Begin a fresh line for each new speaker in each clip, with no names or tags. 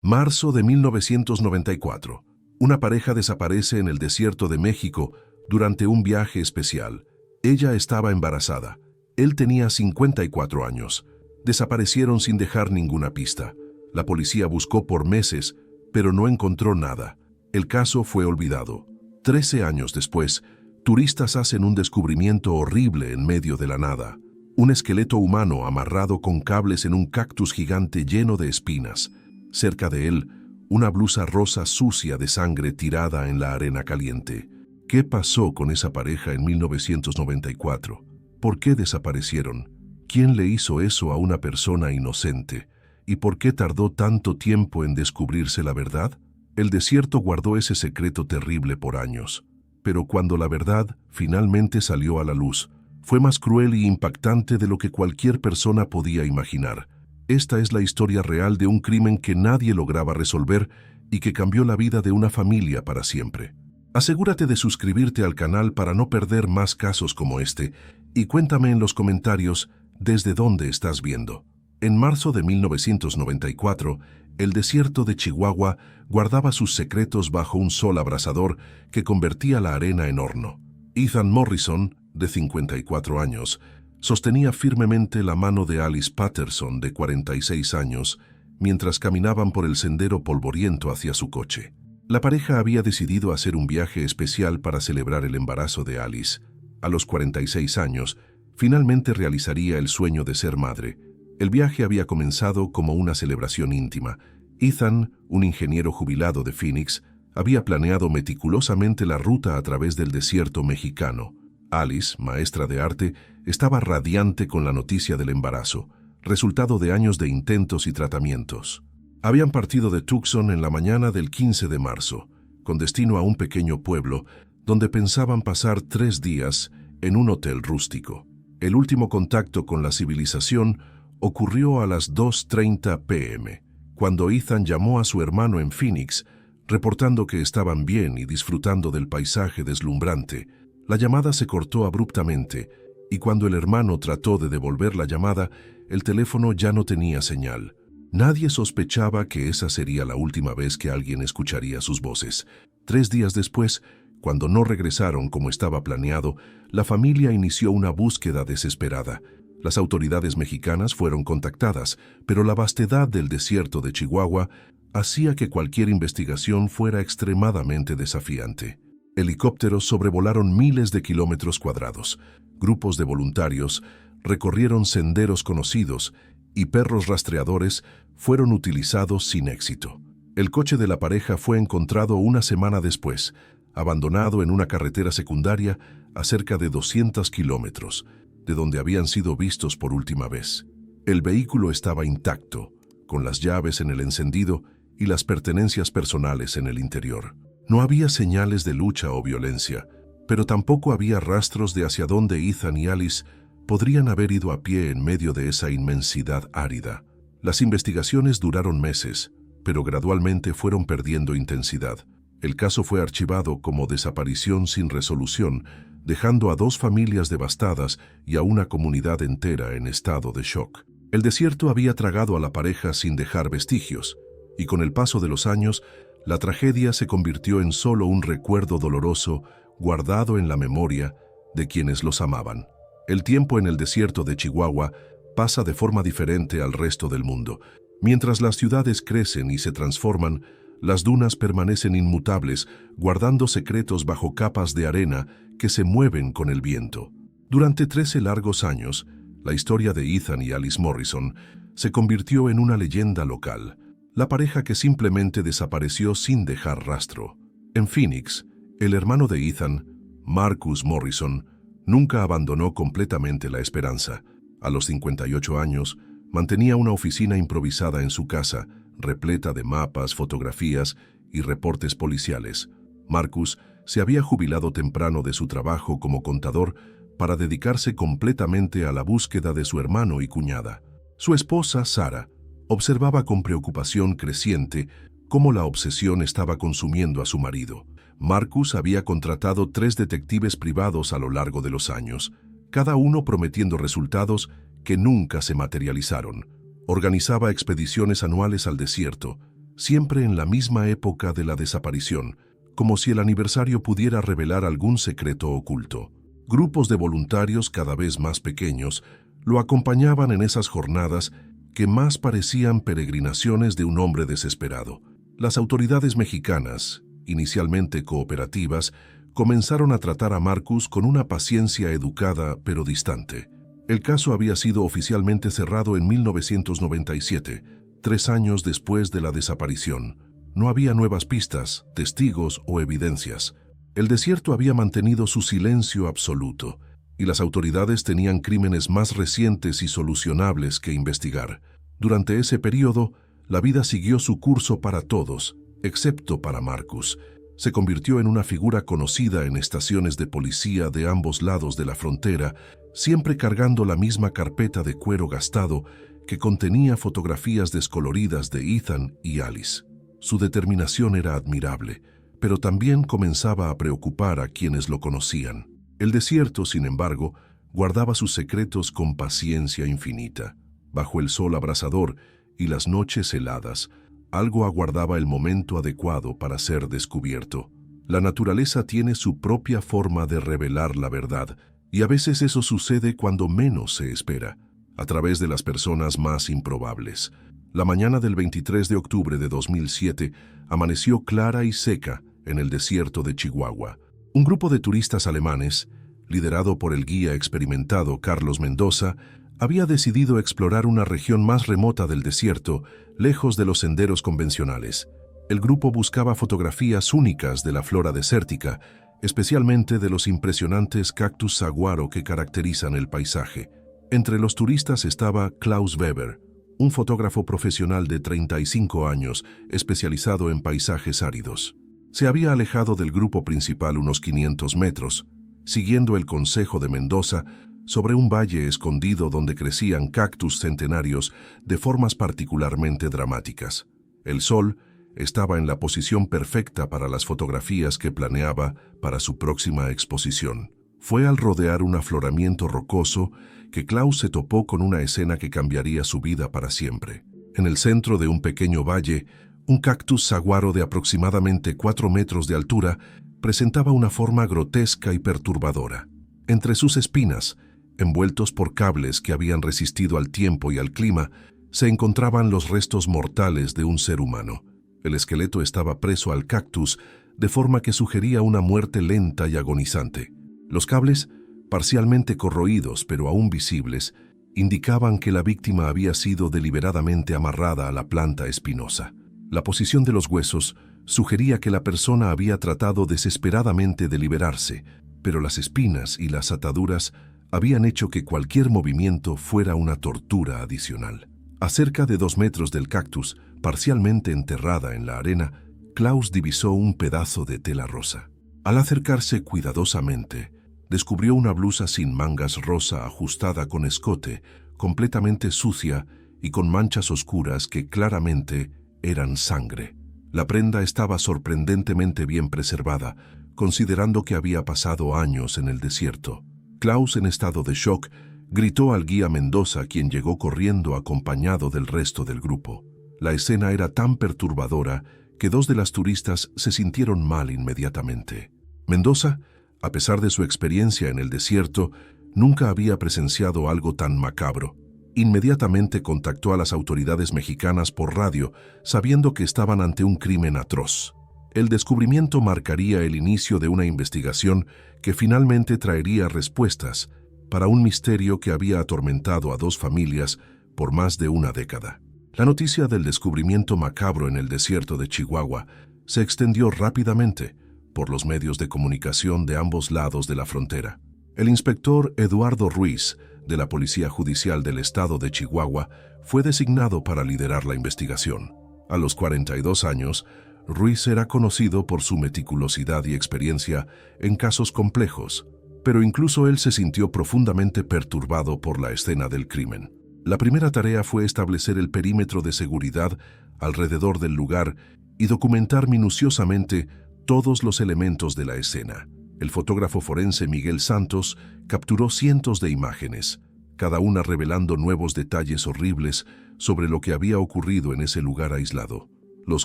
Marzo de 1994. Una pareja desaparece en el desierto de México durante un viaje especial. Ella estaba embarazada. Él tenía 54 años. Desaparecieron sin dejar ninguna pista. La policía buscó por meses, pero no encontró nada. El caso fue olvidado. 13 años después, turistas hacen un descubrimiento horrible en medio de la nada. Un esqueleto humano amarrado con cables en un cactus gigante lleno de espinas. Cerca de él, una blusa rosa sucia de sangre tirada en la arena caliente. ¿Qué pasó con esa pareja en 1994? ¿Por qué desaparecieron? ¿Quién le hizo eso a una persona inocente? ¿Y por qué tardó tanto tiempo en descubrirse la verdad? El desierto guardó ese secreto terrible por años. Pero cuando la verdad finalmente salió a la luz, fue más cruel y impactante de lo que cualquier persona podía imaginar. Esta es la historia real de un crimen que nadie lograba resolver y que cambió la vida de una familia para siempre. Asegúrate de suscribirte al canal para no perder más casos como este y cuéntame en los comentarios desde dónde estás viendo. En marzo de 1994, el desierto de Chihuahua guardaba sus secretos bajo un sol abrasador que convertía la arena en horno. Ethan Morrison, de 54 años, sostenía firmemente la mano de Alice Patterson, de 46 años, mientras caminaban por el sendero polvoriento hacia su coche. La pareja había decidido hacer un viaje especial para celebrar el embarazo de Alice. A los 46 años, finalmente realizaría el sueño de ser madre. El viaje había comenzado como una celebración íntima. Ethan, un ingeniero jubilado de Phoenix, había planeado meticulosamente la ruta a través del desierto mexicano. Alice, maestra de arte, estaba radiante con la noticia del embarazo, resultado de años de intentos y tratamientos. Habían partido de Tucson en la mañana del 15 de marzo, con destino a un pequeño pueblo, donde pensaban pasar 3 días en un hotel rústico. El último contacto con la civilización ocurrió a las 2:30 p.m., cuando Ethan llamó a su hermano en Phoenix, reportando que estaban bien y disfrutando del paisaje deslumbrante. La llamada se cortó abruptamente, y cuando el hermano trató de devolver la llamada, el teléfono ya no tenía señal. Nadie sospechaba que esa sería la última vez que alguien escucharía sus voces. 3 días después, cuando no regresaron como estaba planeado, la familia inició una búsqueda desesperada. Las autoridades mexicanas fueron contactadas, pero la vastedad del desierto de Chihuahua hacía que cualquier investigación fuera extremadamente desafiante. Helicópteros sobrevolaron miles de kilómetros cuadrados. Grupos de voluntarios recorrieron senderos conocidos y perros rastreadores fueron utilizados sin éxito. El coche de la pareja fue encontrado una semana después, abandonado en una carretera secundaria a cerca de 200 kilómetros, de donde habían sido vistos por última vez. El vehículo estaba intacto, con las llaves en el encendido y las pertenencias personales en el interior. No había señales de lucha o violencia, pero tampoco había rastros de hacia dónde Ethan y Alice podrían haber ido a pie en medio de esa inmensidad árida. Las investigaciones duraron meses, pero gradualmente fueron perdiendo intensidad. El caso fue archivado como desaparición sin resolución, dejando a 2 familias devastadas y a una comunidad entera en estado de shock. El desierto había tragado a la pareja sin dejar vestigios, y con el paso de los años, la tragedia se convirtió en solo un recuerdo doloroso guardado en la memoria de quienes los amaban. El tiempo en el desierto de Chihuahua pasa de forma diferente al resto del mundo. Mientras las ciudades crecen y se transforman, las dunas permanecen inmutables, guardando secretos bajo capas de arena que se mueven con el viento. Durante 13 largos años, la historia de Ethan y Alice Morrison se convirtió en una leyenda local. La pareja que simplemente desapareció sin dejar rastro. En Phoenix, el hermano de Ethan, Marcus Morrison, nunca abandonó completamente la esperanza. A los 58 años, mantenía una oficina improvisada en su casa, repleta de mapas, fotografías y reportes policiales. Marcus se había jubilado temprano de su trabajo como contador para dedicarse completamente a la búsqueda de su hermano y cuñada. Su esposa, Sarah, observaba con preocupación creciente cómo la obsesión estaba consumiendo a su marido. Marcus había contratado 3 detectives privados a lo largo de los años, cada uno prometiendo resultados que nunca se materializaron. Organizaba expediciones anuales al desierto, siempre en la misma época de la desaparición, como si el aniversario pudiera revelar algún secreto oculto. Grupos de voluntarios cada vez más pequeños lo acompañaban en esas jornadas que más parecían peregrinaciones de un hombre desesperado. Las autoridades mexicanas, inicialmente cooperativas, comenzaron a tratar a Marcus con una paciencia educada pero distante. El caso había sido oficialmente cerrado en 1997, 3 años después de la desaparición. No había nuevas pistas, testigos o evidencias. El desierto había mantenido su silencio absoluto, y las autoridades tenían crímenes más recientes y solucionables que investigar. Durante ese periodo, la vida siguió su curso para todos, excepto para Marcus. Se convirtió en una figura conocida en estaciones de policía de ambos lados de la frontera, siempre cargando la misma carpeta de cuero gastado que contenía fotografías descoloridas de Ethan y Alice. Su determinación era admirable, pero también comenzaba a preocupar a quienes lo conocían. El desierto, sin embargo, guardaba sus secretos con paciencia infinita. Bajo el sol abrasador y las noches heladas, algo aguardaba el momento adecuado para ser descubierto. La naturaleza tiene su propia forma de revelar la verdad, y a veces eso sucede cuando menos se espera, a través de las personas más improbables. La mañana del 23 de octubre de 2007 amaneció clara y seca en el desierto de Chihuahua. Un grupo de turistas alemanes, liderado por el guía experimentado Carlos Mendoza, había decidido explorar una región más remota del desierto, lejos de los senderos convencionales. El grupo buscaba fotografías únicas de la flora desértica, especialmente de los impresionantes cactus saguaro que caracterizan el paisaje. Entre los turistas estaba Klaus Weber, un fotógrafo profesional de 35 años, especializado en paisajes áridos. Se había alejado del grupo principal unos 500 metros, siguiendo el consejo de Mendoza, sobre un valle escondido donde crecían cactus centenarios de formas particularmente dramáticas. El sol estaba en la posición perfecta para las fotografías que planeaba para su próxima exposición. Fue al rodear un afloramiento rocoso que Klaus se topó con una escena que cambiaría su vida para siempre. En el centro de un pequeño valle, un cactus saguaro de aproximadamente 4 metros de altura presentaba una forma grotesca y perturbadora. Entre sus espinas, envueltos por cables que habían resistido al tiempo y al clima, se encontraban los restos mortales de un ser humano. El esqueleto estaba preso al cactus, de forma que sugería una muerte lenta y agonizante. Los cables, parcialmente corroídos pero aún visibles, indicaban que la víctima había sido deliberadamente amarrada a la planta espinosa. La posición de los huesos sugería que la persona había tratado desesperadamente de liberarse, pero las espinas y las ataduras habían hecho que cualquier movimiento fuera una tortura adicional. A cerca de 2 metros del cactus, parcialmente enterrada en la arena, Klaus divisó un pedazo de tela rosa. Al acercarse cuidadosamente, descubrió una blusa sin mangas rosa ajustada con escote, completamente sucia y con manchas oscuras que claramente eran sangre. La prenda estaba sorprendentemente bien preservada, considerando que había pasado años en el desierto. Klaus, en estado de shock, gritó al guía Mendoza, quien llegó corriendo acompañado del resto del grupo. La escena era tan perturbadora que 2 de las turistas se sintieron mal inmediatamente. Mendoza, a pesar de su experiencia en el desierto, nunca había presenciado algo tan macabro. Inmediatamente contactó a las autoridades mexicanas por radio, sabiendo que estaban ante un crimen atroz. El descubrimiento marcaría el inicio de una investigación que finalmente traería respuestas para un misterio que había atormentado a 2 familias por más de una década. La noticia del descubrimiento macabro en el desierto de Chihuahua se extendió rápidamente por los medios de comunicación de ambos lados de la frontera. El inspector Eduardo Ruiz, de la Policía Judicial del Estado de Chihuahua, fue designado para liderar la investigación. A los 42 años, Ruiz era conocido por su meticulosidad y experiencia en casos complejos, pero incluso él se sintió profundamente perturbado por la escena del crimen. La primera tarea fue establecer el perímetro de seguridad alrededor del lugar y documentar minuciosamente todos los elementos de la escena. El fotógrafo forense Miguel Santos capturó cientos de imágenes, cada una revelando nuevos detalles horribles sobre lo que había ocurrido en ese lugar aislado. Los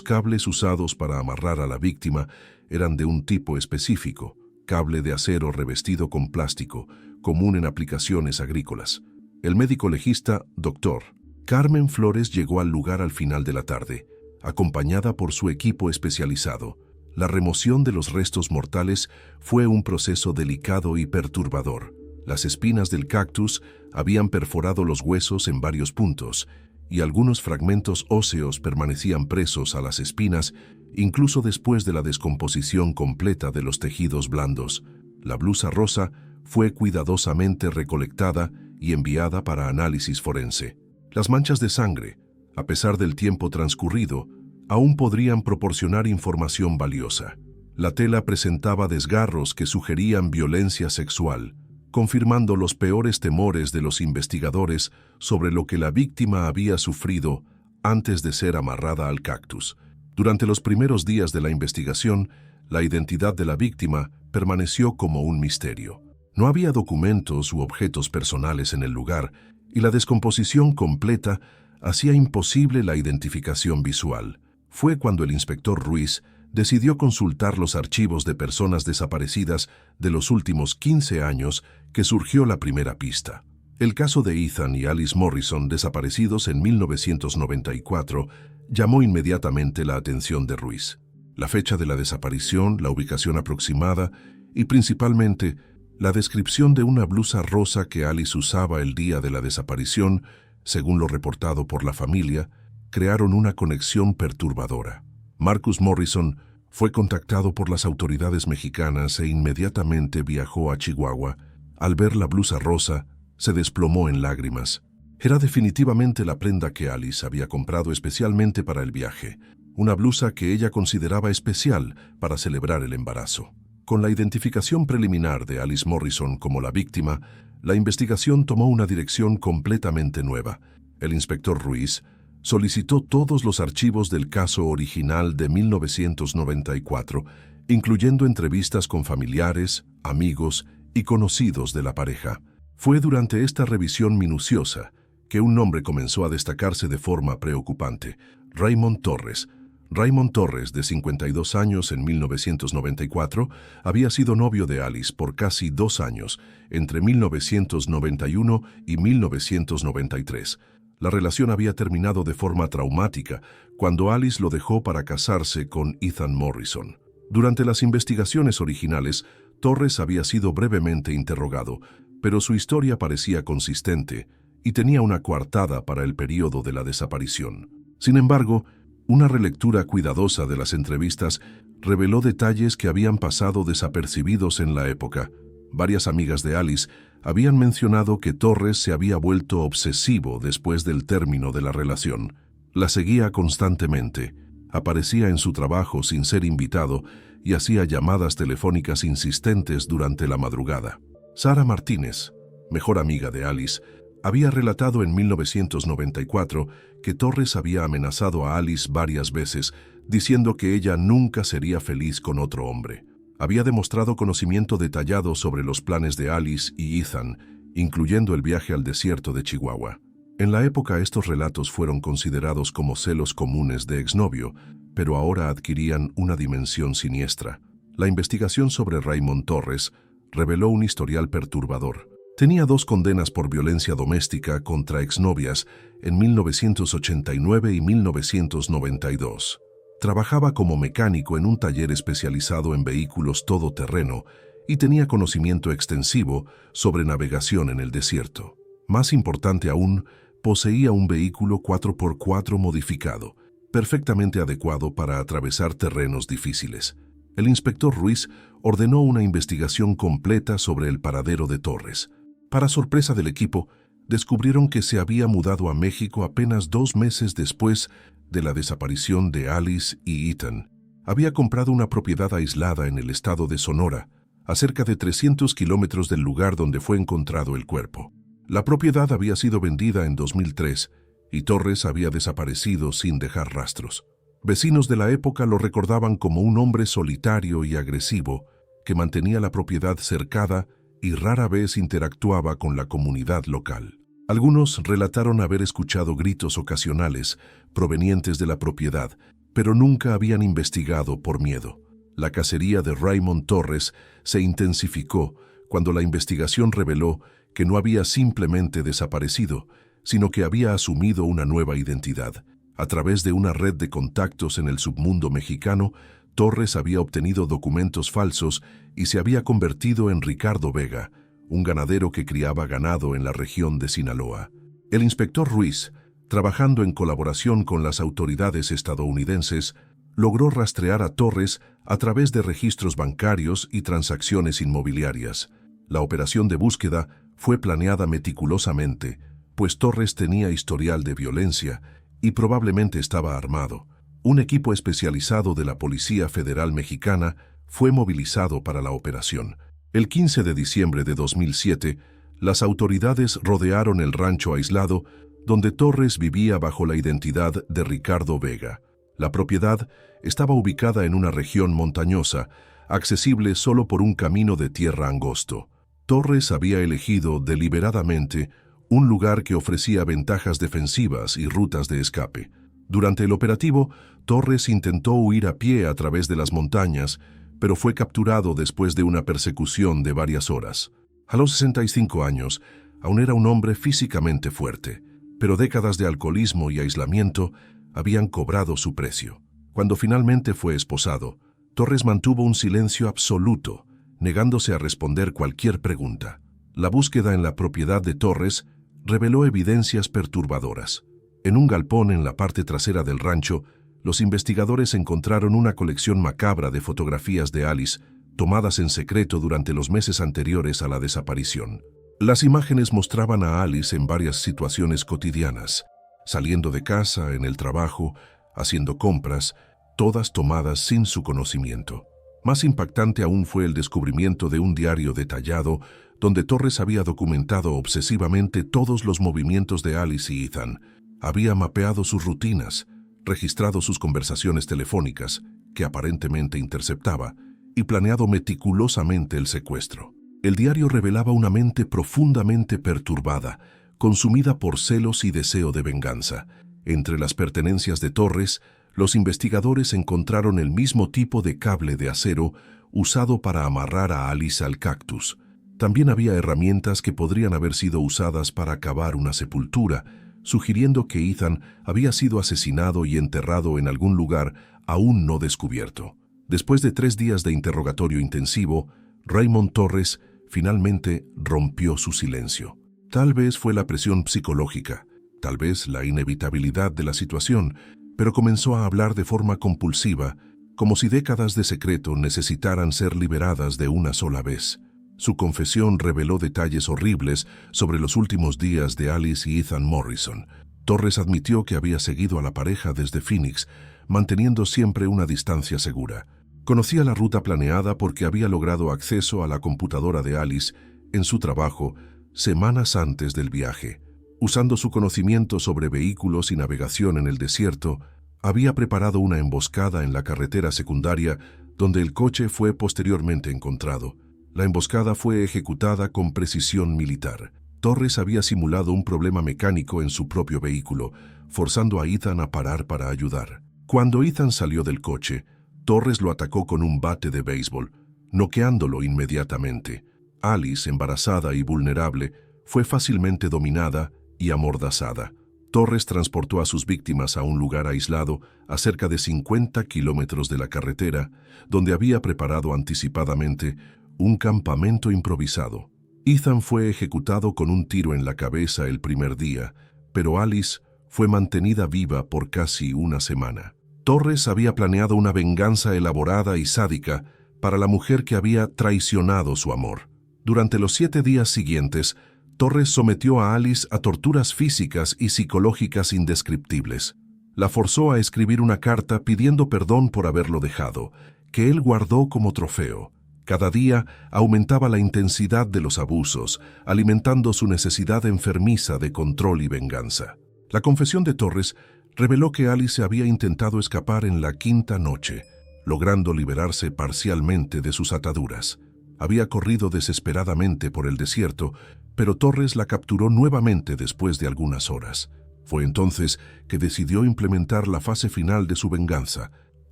cables usados para amarrar a la víctima eran de un tipo específico, cable de acero revestido con plástico, común en aplicaciones agrícolas. El médico legista, Dr. Carmen Flores, llegó al lugar al final de la tarde, acompañada por su equipo especializado. La remoción de los restos mortales fue un proceso delicado y perturbador. Las espinas del cactus habían perforado los huesos en varios puntos, y algunos fragmentos óseos permanecían presos a las espinas incluso después de la descomposición completa de los tejidos blandos. La blusa rosa fue cuidadosamente recolectada y enviada para análisis forense. Las manchas de sangre, a pesar del tiempo transcurrido, aún podrían proporcionar información valiosa. La tela presentaba desgarros que sugerían violencia sexual, confirmando los peores temores de los investigadores sobre lo que la víctima había sufrido antes de ser amarrada al cactus. Durante los primeros días de la investigación, la identidad de la víctima permaneció como un misterio. No había documentos u objetos personales en el lugar, y la descomposición completa hacía imposible la identificación visual. Fue cuando el inspector Ruiz decidió consultar los archivos de personas desaparecidas de los últimos 15 años que surgió la primera pista. El caso de Ethan y Alice Morrison, desaparecidos en 1994, llamó inmediatamente la atención de Ruiz. La fecha de la desaparición, la ubicación aproximada y principalmente la descripción de una blusa rosa que Alice usaba el día de la desaparición, según lo reportado por la familia, crearon una conexión perturbadora. Marcus Morrison fue contactado por las autoridades mexicanas e inmediatamente viajó a Chihuahua. Al ver la blusa rosa, se desplomó en lágrimas. Era definitivamente la prenda que Alice había comprado especialmente para el viaje, una blusa que ella consideraba especial para celebrar el embarazo. Con la identificación preliminar de Alice Morrison como la víctima, la investigación tomó una dirección completamente nueva. El inspector Ruiz solicitó todos los archivos del caso original de 1994, incluyendo entrevistas con familiares, amigos y conocidos de la pareja. Fue durante esta revisión minuciosa que un nombre comenzó a destacarse de forma preocupante: Raymond Torres. Raymond Torres, de 52 años en 1994, había sido novio de Alice por casi 2 años, entre 1991 y 1993. La relación había terminado de forma traumática cuando Alice lo dejó para casarse con Ethan Morrison. Durante las investigaciones originales, Torres había sido brevemente interrogado, pero su historia parecía consistente y tenía una coartada para el periodo de la desaparición. Sin embargo, una relectura cuidadosa de las entrevistas reveló detalles que habían pasado desapercibidos en la época. Varias amigas de Alice habían mencionado que Torres se había vuelto obsesivo después del término de la relación. La seguía constantemente, aparecía en su trabajo sin ser invitado y hacía llamadas telefónicas insistentes durante la madrugada. Sara Martínez, mejor amiga de Alice, había relatado en 1994 que Torres había amenazado a Alice varias veces, diciendo que ella nunca sería feliz con otro hombre. Había demostrado conocimiento detallado sobre los planes de Alice y Ethan, incluyendo el viaje al desierto de Chihuahua. En la época estos relatos fueron considerados como celos comunes de exnovio, pero ahora adquirían una dimensión siniestra. La investigación sobre Raymond Torres reveló un historial perturbador. Tenía 2 condenas por violencia doméstica contra exnovias en 1989 y 1992. Trabajaba como mecánico en un taller especializado en vehículos todoterreno y tenía conocimiento extensivo sobre navegación en el desierto. Más importante aún, poseía un vehículo 4x4 modificado, perfectamente adecuado para atravesar terrenos difíciles. El inspector Ruiz ordenó una investigación completa sobre el paradero de Torres. Para sorpresa del equipo, descubrieron que se había mudado a México apenas 2 meses después de la desaparición de Alice y Ethan. Había comprado una propiedad aislada en el estado de Sonora, a cerca de 300 kilómetros del lugar donde fue encontrado el cuerpo. La propiedad había sido vendida en 2003 y Torres había desaparecido sin dejar rastros. Vecinos de la época lo recordaban como un hombre solitario y agresivo que mantenía la propiedad cercada y rara vez interactuaba con la comunidad local. Algunos relataron haber escuchado gritos ocasionales provenientes de la propiedad, pero nunca habían investigado por miedo. La cacería de Raymond Torres se intensificó cuando la investigación reveló que no había simplemente desaparecido, sino que había asumido una nueva identidad. A través de una red de contactos en el submundo mexicano, Torres había obtenido documentos falsos y se había convertido en Ricardo Vega, un ganadero que criaba ganado en la región de Sinaloa. El inspector Ruiz, trabajando en colaboración con las autoridades estadounidenses, logró rastrear a Torres a través de registros bancarios y transacciones inmobiliarias. La operación de búsqueda fue planeada meticulosamente, pues Torres tenía historial de violencia y probablemente estaba armado. Un equipo especializado de la Policía Federal Mexicana fue movilizado para la operación. El 15 de diciembre de 2007, las autoridades rodearon el rancho aislado donde Torres vivía bajo la identidad de Ricardo Vega. La propiedad estaba ubicada en una región montañosa, accesible solo por un camino de tierra angosto. Torres había elegido deliberadamente un lugar que ofrecía ventajas defensivas y rutas de escape. Durante el operativo, Torres intentó huir a pie a través de las montañas, pero fue capturado después de una persecución de varias horas. A los 65 años, aún era un hombre físicamente fuerte, pero décadas de alcoholismo y aislamiento habían cobrado su precio. Cuando finalmente fue esposado, Torres mantuvo un silencio absoluto, negándose a responder cualquier pregunta. La búsqueda en la propiedad de Torres reveló evidencias perturbadoras. En un galpón en la parte trasera del rancho, los investigadores encontraron una colección macabra de fotografías de Alice, tomadas en secreto durante los meses anteriores a la desaparición. Las imágenes mostraban a Alice en varias situaciones cotidianas, saliendo de casa, en el trabajo, haciendo compras, todas tomadas sin su conocimiento. Más impactante aún fue el descubrimiento de un diario detallado donde Torres había documentado obsesivamente todos los movimientos de Alice y Ethan. Había mapeado sus rutinas, registrado sus conversaciones telefónicas, que aparentemente interceptaba, y planeado meticulosamente el secuestro. El diario revelaba una mente profundamente perturbada, consumida por celos y deseo de venganza. Entre las pertenencias de Torres, los investigadores encontraron el mismo tipo de cable de acero usado para amarrar a Alice al cactus. También había herramientas que podrían haber sido usadas para cavar una sepultura, sugiriendo que Ethan había sido asesinado y enterrado en algún lugar aún no descubierto. Después de 3 días de interrogatorio intensivo, Raymond Torres finalmente rompió su silencio. Tal vez fue la presión psicológica, tal vez la inevitabilidad de la situación, pero comenzó a hablar de forma compulsiva, como si décadas de secreto necesitaran ser liberadas de una sola vez. Su confesión reveló detalles horribles sobre los últimos días de Alice y Ethan Morrison. Torres admitió que había seguido a la pareja desde Phoenix, manteniendo siempre una distancia segura. Conocía la ruta planeada porque había logrado acceso a la computadora de Alice en su trabajo semanas antes del viaje. Usando su conocimiento sobre vehículos y navegación en el desierto, había preparado una emboscada en la carretera secundaria donde el coche fue posteriormente encontrado. La emboscada fue ejecutada con precisión militar. Torres había simulado un problema mecánico en su propio vehículo, forzando a Ethan a parar para ayudar. Cuando Ethan salió del coche, Torres lo atacó con un bate de béisbol, noqueándolo inmediatamente. Alice, embarazada y vulnerable, fue fácilmente dominada y amordazada. Torres transportó a sus víctimas a un lugar aislado a cerca de 50 kilómetros de la carretera, donde había preparado anticipadamente un campamento improvisado. Ethan fue ejecutado con un tiro en la cabeza el primer día, pero Alice fue mantenida viva por casi una semana. Torres había planeado una venganza elaborada y sádica para la mujer que había traicionado su amor. Durante los 7 días siguientes, Torres sometió a Alice a torturas físicas y psicológicas indescriptibles. La forzó a escribir una carta pidiendo perdón por haberlo dejado, que él guardó como trofeo. Cada día aumentaba la intensidad de los abusos, alimentando su necesidad enfermiza de control y venganza. La confesión de Torres reveló que Alice había intentado escapar en la 5ª noche, logrando liberarse parcialmente de sus ataduras. Había corrido desesperadamente por el desierto, pero Torres la capturó nuevamente después de algunas horas. Fue entonces que decidió implementar la fase final de su venganza,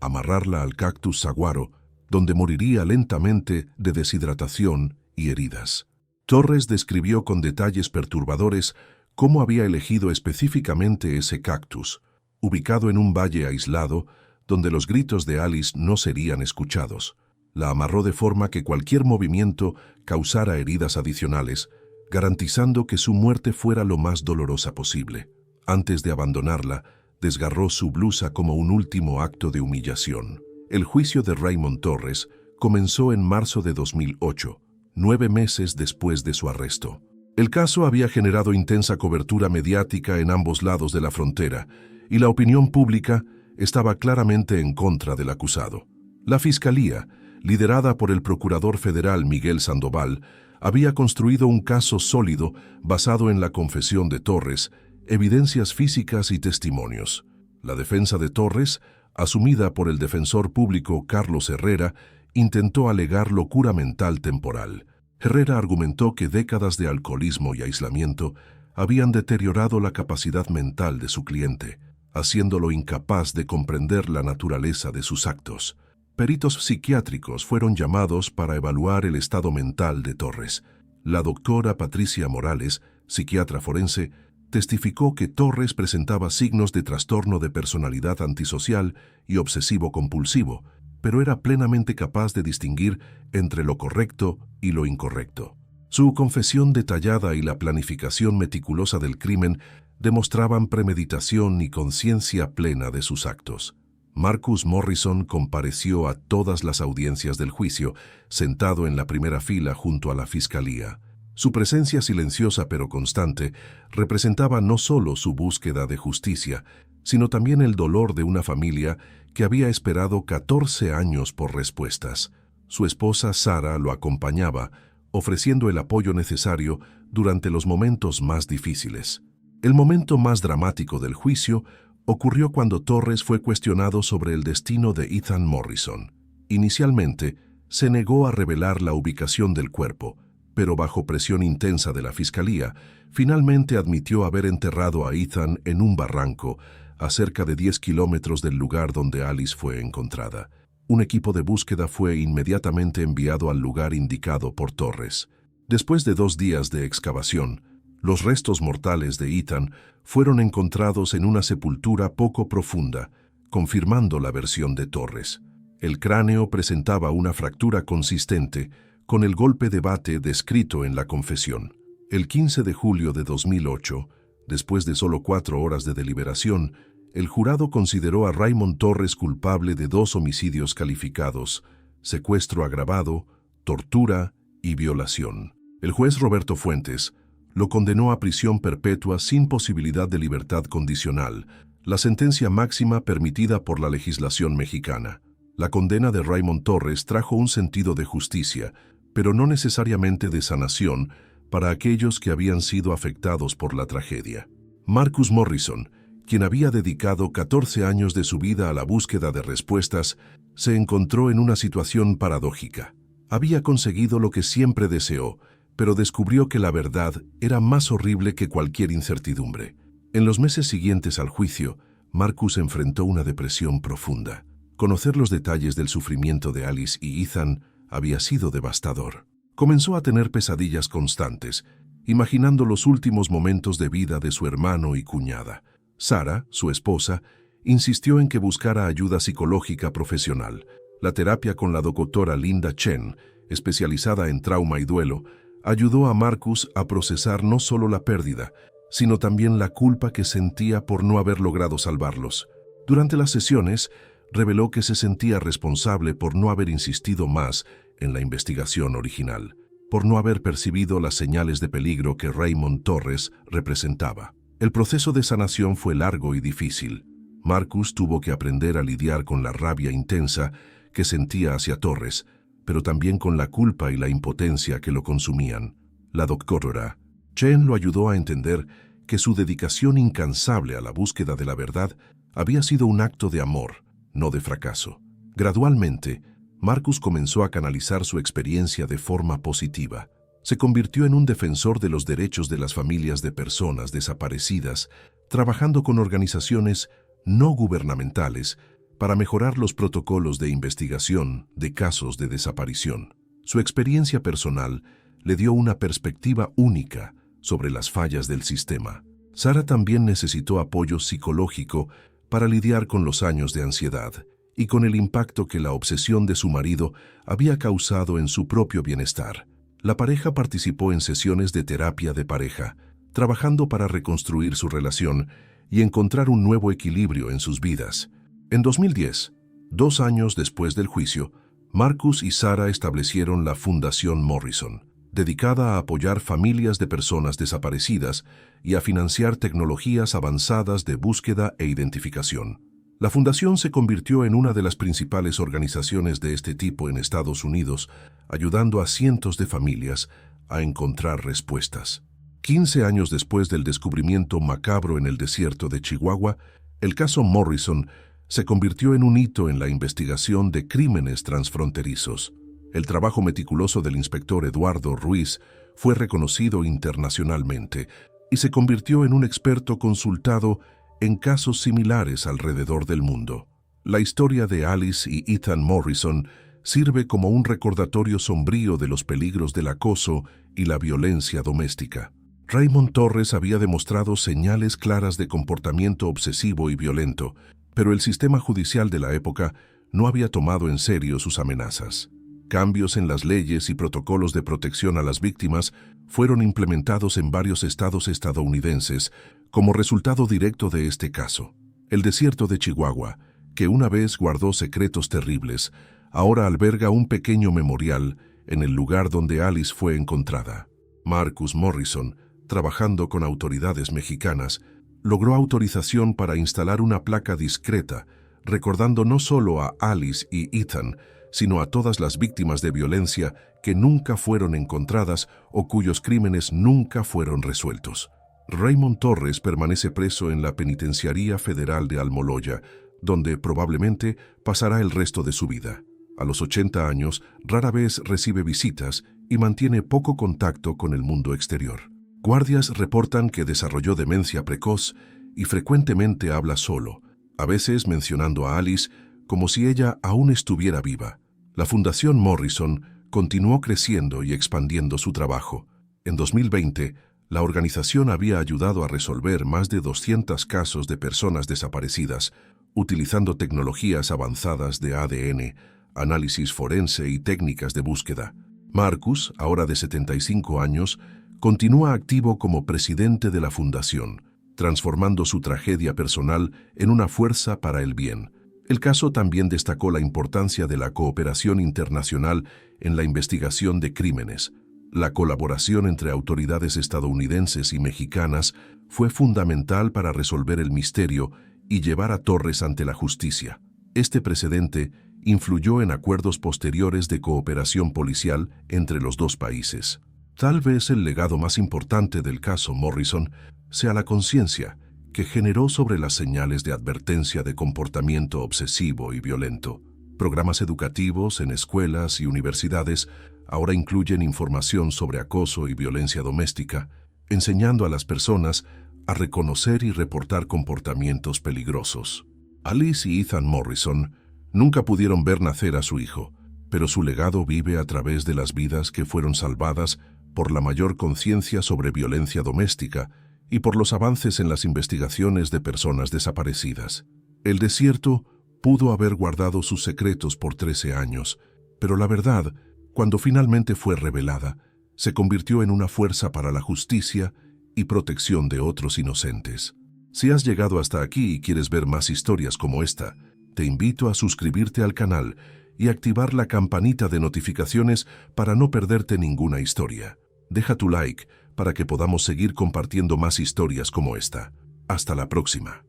amarrarla al cactus saguaro, donde moriría lentamente de deshidratación y heridas. Torres describió con detalles perturbadores cómo había elegido específicamente ese cactus, ubicado en un valle aislado donde los gritos de Alice no serían escuchados. La amarró de forma que cualquier movimiento causara heridas adicionales, garantizando que su muerte fuera lo más dolorosa posible. Antes de abandonarla, desgarró su blusa como un último acto de humillación. El juicio de Raymond Torres comenzó en marzo de 2008, 9 meses después de su arresto. El caso había generado intensa cobertura mediática en ambos lados de la frontera, y la opinión pública estaba claramente en contra del acusado. La Fiscalía, liderada por el procurador federal Miguel Sandoval, había construido un caso sólido basado en la confesión de Torres, evidencias físicas y testimonios. La defensa de Torres, asumida por el defensor público Carlos Herrera, intentó alegar locura mental temporal. Herrera argumentó que décadas de alcoholismo y aislamiento habían deteriorado la capacidad mental de su cliente, haciéndolo incapaz de comprender la naturaleza de sus actos. Peritos psiquiátricos fueron llamados para evaluar el estado mental de Torres. La doctora Patricia Morales, psiquiatra forense, testificó que Torres presentaba signos de trastorno de personalidad antisocial y obsesivo-compulsivo, pero era plenamente capaz de distinguir entre lo correcto y lo incorrecto. Su confesión detallada y la planificación meticulosa del crimen demostraban premeditación y conciencia plena de sus actos. Marcus Morrison compareció a todas las audiencias del juicio, sentado en la primera fila junto a la fiscalía. Su presencia silenciosa pero constante representaba no solo su búsqueda de justicia, sino también el dolor de una familia que había esperado 14 años por respuestas. Su esposa Sara lo acompañaba, ofreciendo el apoyo necesario durante los momentos más difíciles. El momento más dramático del juicio ocurrió cuando Torres fue cuestionado sobre el destino de Ethan Morrison. Inicialmente, se negó a revelar la ubicación del cuerpo, pero bajo presión intensa de la fiscalía, finalmente admitió haber enterrado a Ethan en un barranco a cerca de 10 kilómetros del lugar donde Alice fue encontrada. Un equipo de búsqueda fue inmediatamente enviado al lugar indicado por Torres. Después de 2 días de excavación, los restos mortales de Ethan fueron encontrados en una sepultura poco profunda, confirmando la versión de Torres. El cráneo presentaba una fractura consistente, con el golpe de bate descrito en la confesión. El 15 de julio de 2008, después de solo 4 horas de deliberación, el jurado consideró a Raymond Torres culpable de 2 homicidios calificados: secuestro agravado, tortura y violación. El juez Roberto Fuentes lo condenó a prisión perpetua sin posibilidad de libertad condicional, la sentencia máxima permitida por la legislación mexicana. La condena de Raymond Torres trajo un sentido de justicia, pero no necesariamente de sanación, para aquellos que habían sido afectados por la tragedia. Marcus Morrison, quien había dedicado 14 años de su vida a la búsqueda de respuestas, se encontró en una situación paradójica. Había conseguido lo que siempre deseó, pero descubrió que la verdad era más horrible que cualquier incertidumbre. En los meses siguientes al juicio, Marcus enfrentó una depresión profunda. Conocer los detalles del sufrimiento de Alice y Ethan había sido devastador. Comenzó a tener pesadillas constantes, imaginando los últimos momentos de vida de su hermano y cuñada. Sara, su esposa, insistió en que buscara ayuda psicológica profesional. La terapia con la doctora Linda Chen, especializada en trauma y duelo, ayudó a Marcus a procesar no solo la pérdida, sino también la culpa que sentía por no haber logrado salvarlos. Durante las sesiones, reveló que se sentía responsable por no haber insistido más en la investigación original, por no haber percibido las señales de peligro que Raymond Torres representaba. El proceso de sanación fue largo y difícil. Marcus tuvo que aprender a lidiar con la rabia intensa que sentía hacia Torres, pero también con la culpa y la impotencia que lo consumían. La doctora Chen lo ayudó a entender que su dedicación incansable a la búsqueda de la verdad había sido un acto de amor, no de fracaso. Gradualmente, Marcus comenzó a canalizar su experiencia de forma positiva. Se convirtió en un defensor de los derechos de las familias de personas desaparecidas, trabajando con organizaciones no gubernamentales para mejorar los protocolos de investigación de casos de desaparición. Su experiencia personal le dio una perspectiva única sobre las fallas del sistema. Sara también necesitó apoyo psicológico para lidiar con los años de ansiedad y con el impacto que la obsesión de su marido había causado en su propio bienestar. La pareja participó en sesiones de terapia de pareja, trabajando para reconstruir su relación y encontrar un nuevo equilibrio en sus vidas. En 2010, 2 años después del juicio, Marcus y Sara establecieron la Fundación Morrison, dedicada a apoyar familias de personas desaparecidas y a financiar tecnologías avanzadas de búsqueda e identificación. La fundación se convirtió en una de las principales organizaciones de este tipo en Estados Unidos, ayudando a cientos de familias a encontrar respuestas. 15 años después del descubrimiento macabro en el desierto de Chihuahua, el caso Morrison se convirtió en un hito en la investigación de crímenes transfronterizos. El trabajo meticuloso del inspector Eduardo Ruiz fue reconocido internacionalmente y se convirtió en un experto consultado en casos similares alrededor del mundo. La historia de Alice y Ethan Morrison sirve como un recordatorio sombrío de los peligros del acoso y la violencia doméstica. Raymond Torres había demostrado señales claras de comportamiento obsesivo y violento, pero el sistema judicial de la época no había tomado en serio sus amenazas. Cambios en las leyes y protocolos de protección a las víctimas fueron implementados en varios estados estadounidenses como resultado directo de este caso. El desierto de Chihuahua, que una vez guardó secretos terribles, ahora alberga un pequeño memorial en el lugar donde Alice fue encontrada. Marcus Morrison, trabajando con autoridades mexicanas, logró autorización para instalar una placa discreta, recordando no solo a Alice y Ethan, sino a todas las víctimas de violencia que nunca fueron encontradas o cuyos crímenes nunca fueron resueltos. Raymond Torres permanece preso en la Penitenciaría Federal de Almoloya, donde probablemente pasará el resto de su vida. A los 80 años, rara vez recibe visitas y mantiene poco contacto con el mundo exterior. Guardias reportan que desarrolló demencia precoz y frecuentemente habla solo, a veces mencionando a Alice como si ella aún estuviera viva. La Fundación Morrison continuó creciendo y expandiendo su trabajo. En 2020, la organización había ayudado a resolver más de 200 casos de personas desaparecidas, utilizando tecnologías avanzadas de ADN, análisis forense y técnicas de búsqueda. Marcus, ahora de 75 años, continúa activo como presidente de la fundación, transformando su tragedia personal en una fuerza para el bien. El caso también destacó la importancia de la cooperación internacional en la investigación de crímenes. La colaboración entre autoridades estadounidenses y mexicanas fue fundamental para resolver el misterio y llevar a Torres ante la justicia. Este precedente influyó en acuerdos posteriores de cooperación policial entre los dos países. Tal vez el legado más importante del caso Morrison sea la conciencia que generó sobre las señales de advertencia de comportamiento obsesivo y violento. Programas educativos en escuelas y universidades ahora incluyen información sobre acoso y violencia doméstica, enseñando a las personas a reconocer y reportar comportamientos peligrosos. Alice y Ethan Morrison nunca pudieron ver nacer a su hijo, pero su legado vive a través de las vidas que fueron salvadas por la mayor conciencia sobre violencia doméstica y por los avances en las investigaciones de personas desaparecidas. El desierto pudo haber guardado sus secretos por 13 años, pero la verdad, cuando finalmente fue revelada, se convirtió en una fuerza para la justicia y protección de otros inocentes. Si has llegado hasta aquí y quieres ver más historias como esta, te invito a suscribirte al canal y activar la campanita de notificaciones para no perderte ninguna historia. Deja tu like para que podamos seguir compartiendo más historias como esta. Hasta la próxima.